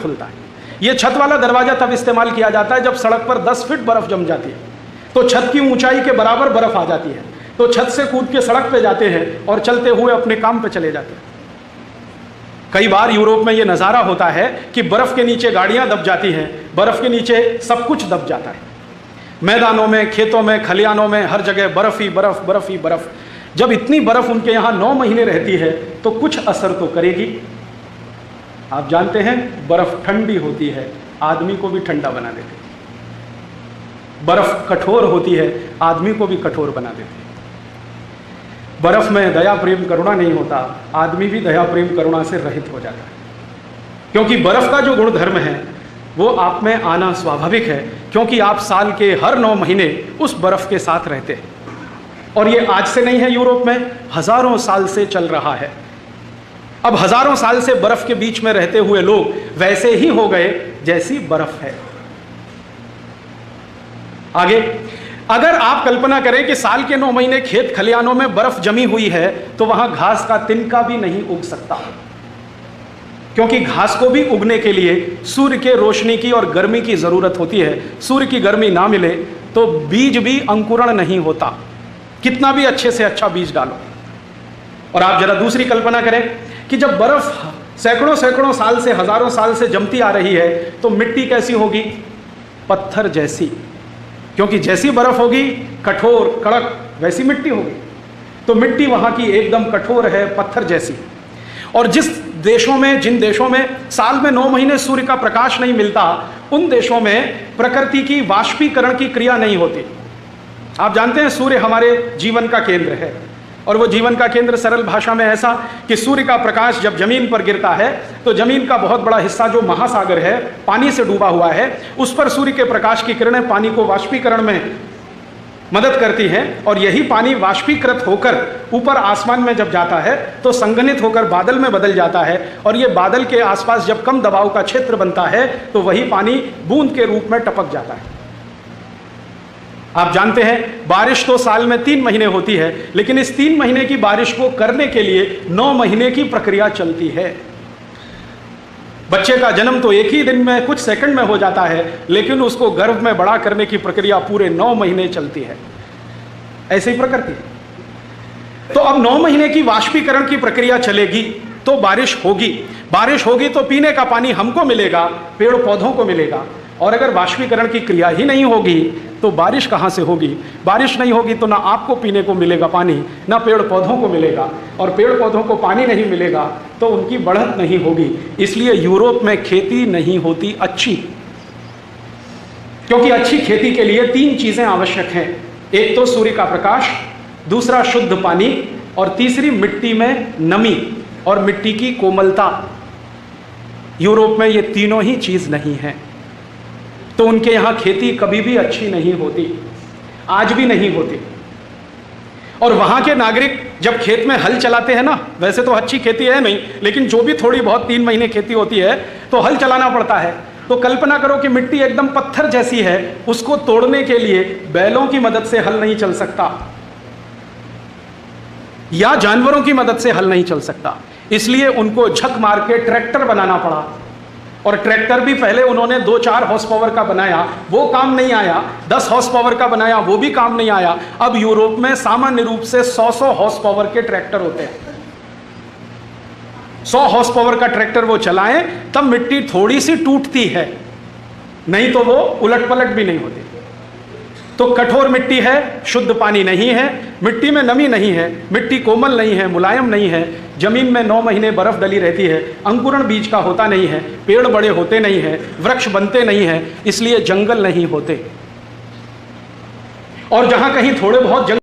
खुलता है। ये छत वाला दरवाजा तब इस्तेमाल किया जाता है जब सड़क पर 10 फीट बर्फ जम जाती है, तो छत की ऊंचाई के बराबर बर्फ आ जाती है, तो छत से कूद के सड़क पे जाते हैं और चलते हुए अपने काम पे चले जाते हैं। कई बार यूरोप में ये नज़ारा होता है कि बर्फ के नीचे गाड़ियां दब जाती हैं, बर्फ के नीचे सब कुछ दब जाता है। मैदानों में, खेतों में, खलियानों में, हर जगह बर्फ ही बर्फ, बर्फ ही बर्फ। जब इतनी बर्फ उनके यहाँ 9 महीने रहती है तो कुछ असर तो करेगी। आप जानते हैं बर्फ ठंडी होती है, आदमी को भी ठंडा बना देती है। बर्फ कठोर होती है, आदमी को भी कठोर बना देती है। बर्फ में दया प्रेम करुणा नहीं होता, आदमी भी दया प्रेम करुणा से रहित हो जाता है। क्योंकि बर्फ का जो गुणधर्म है वो आप में आना स्वाभाविक है, क्योंकि आप साल के हर 9 महीने उस बर्फ के साथ रहते हैं। और ये आज से नहीं है, यूरोप में हजारों साल से चल रहा है। अब हजारों साल से बर्फ के बीच में रहते हुए लोग वैसे ही हो गए जैसी बर्फ है। आगे, अगर आप कल्पना करें कि साल के 9 महीने खेत खलियानों में बर्फ जमी हुई है तो वहां घास का तिनका भी नहीं उग सकता, क्योंकि घास को भी उगने के लिए सूर्य के रोशनी की और गर्मी की जरूरत होती है। सूर्य की गर्मी ना मिले तो बीज भी अंकुरण नहीं होता, कितना भी अच्छे से अच्छा बीज डालो। और आप जरा दूसरी कल्पना करें कि जब बर्फ सैकड़ों सैकड़ों साल से, हजारों साल से जमती आ रही है तो मिट्टी कैसी होगी? पत्थर जैसी, क्योंकि जैसी बर्फ होगी कठोर कड़क वैसी मिट्टी होगी। तो मिट्टी वहां की एकदम कठोर है, पत्थर जैसी। और जिन देशों में साल में 9 महीने सूर्य का प्रकाश नहीं मिलता, उन देशों में प्रकृति की वाष्पीकरण की क्रिया नहीं होती। आप जानते हैं सूर्य हमारे जीवन का केंद्र है, और वो जीवन का केंद्र सरल भाषा में ऐसा कि सूर्य का प्रकाश जब जमीन पर गिरता है तो जमीन का बहुत बड़ा हिस्सा जो महासागर है, पानी से डूबा हुआ है, उस पर सूर्य के प्रकाश की किरणें पानी को वाष्पीकरण में मदद करती हैं, और यही पानी वाष्पीकृत होकर ऊपर आसमान में जब जाता है तो संघनित होकर बादल में बदल जाता है, और ये बादल के आसपास जब कम दबाव का क्षेत्र बनता है तो वही पानी बूंद के रूप में टपक जाता है। आप जानते हैं बारिश तो साल में 3 महीने होती है, लेकिन इस 3 महीने की बारिश को करने के लिए 9 महीने की प्रक्रिया चलती है। बच्चे का जन्म तो एक ही दिन में, कुछ सेकंड में हो जाता है, लेकिन उसको गर्भ में बड़ा करने की प्रक्रिया पूरे 9 महीने चलती है। ऐसे ही प्रकृति है। तो अब 9 महीने की वाष्पीकरण की प्रक्रिया चलेगी तो बारिश होगी। बारिश होगी तो पीने का पानी हमको मिलेगा, पेड़ पौधों को मिलेगा। और अगर वाष्पीकरण की क्रिया ही नहीं होगी तो बारिश कहाँ से होगी? बारिश नहीं होगी तो ना आपको पीने को मिलेगा पानी, ना पेड़ पौधों को मिलेगा, और पेड़ पौधों को पानी नहीं मिलेगा तो उनकी बढ़त नहीं होगी। इसलिए यूरोप में खेती नहीं होती अच्छी, क्योंकि अच्छी खेती के लिए 3 चीजें आवश्यक हैं। एक तो सूर्य का प्रकाश, दूसरा शुद्ध पानी, और तीसरी मिट्टी में नमी और मिट्टी की कोमलता। यूरोप में ये तीनों ही चीज नहीं है, तो उनके यहाँ खेती कभी भी अच्छी नहीं होती, आज भी नहीं होती। और वहाँ के नागरिक जब खेत में हल चलाते हैं ना, वैसे तो अच्छी खेती है नहीं, लेकिन जो भी थोड़ी बहुत 3 महीने खेती होती है तो हल चलाना पड़ता है। तो कल्पना करो कि मिट्टी एकदम पत्थर जैसी है, उसको तोड़ने के लिए बैलों की मदद से हल नहीं चल सकता, या जानवरों की मदद से हल नहीं चल सकता। इसलिए उनको झक मार के ट्रैक्टर बनाना पड़ा, और ट्रैक्टर भी पहले उन्होंने 2-4 हॉर्स पावर का बनाया, वो काम नहीं आया। 10 हॉर्स पावर का बनाया, वो भी काम नहीं आया। अब यूरोप में सामान्य रूप से 100 हॉर्स पावर के ट्रैक्टर होते हैं। 100 हॉर्स पावर का ट्रैक्टर वो चलाएं तब मिट्टी थोड़ी सी टूटती है, नहीं तो वो उलट पलट भी नहीं होती। तो कठोर मिट्टी है, शुद्ध पानी नहीं है, मिट्टी में नमी नहीं है, मिट्टी कोमल नहीं है, मुलायम नहीं है, जमीन में 9 महीने बर्फ डली रहती है, अंकुरण बीज का होता नहीं है, पेड़ बड़े होते नहीं हैं, वृक्ष बनते नहीं हैं, इसलिए जंगल नहीं होते। और जहां कहीं थोड़े बहुत जंगल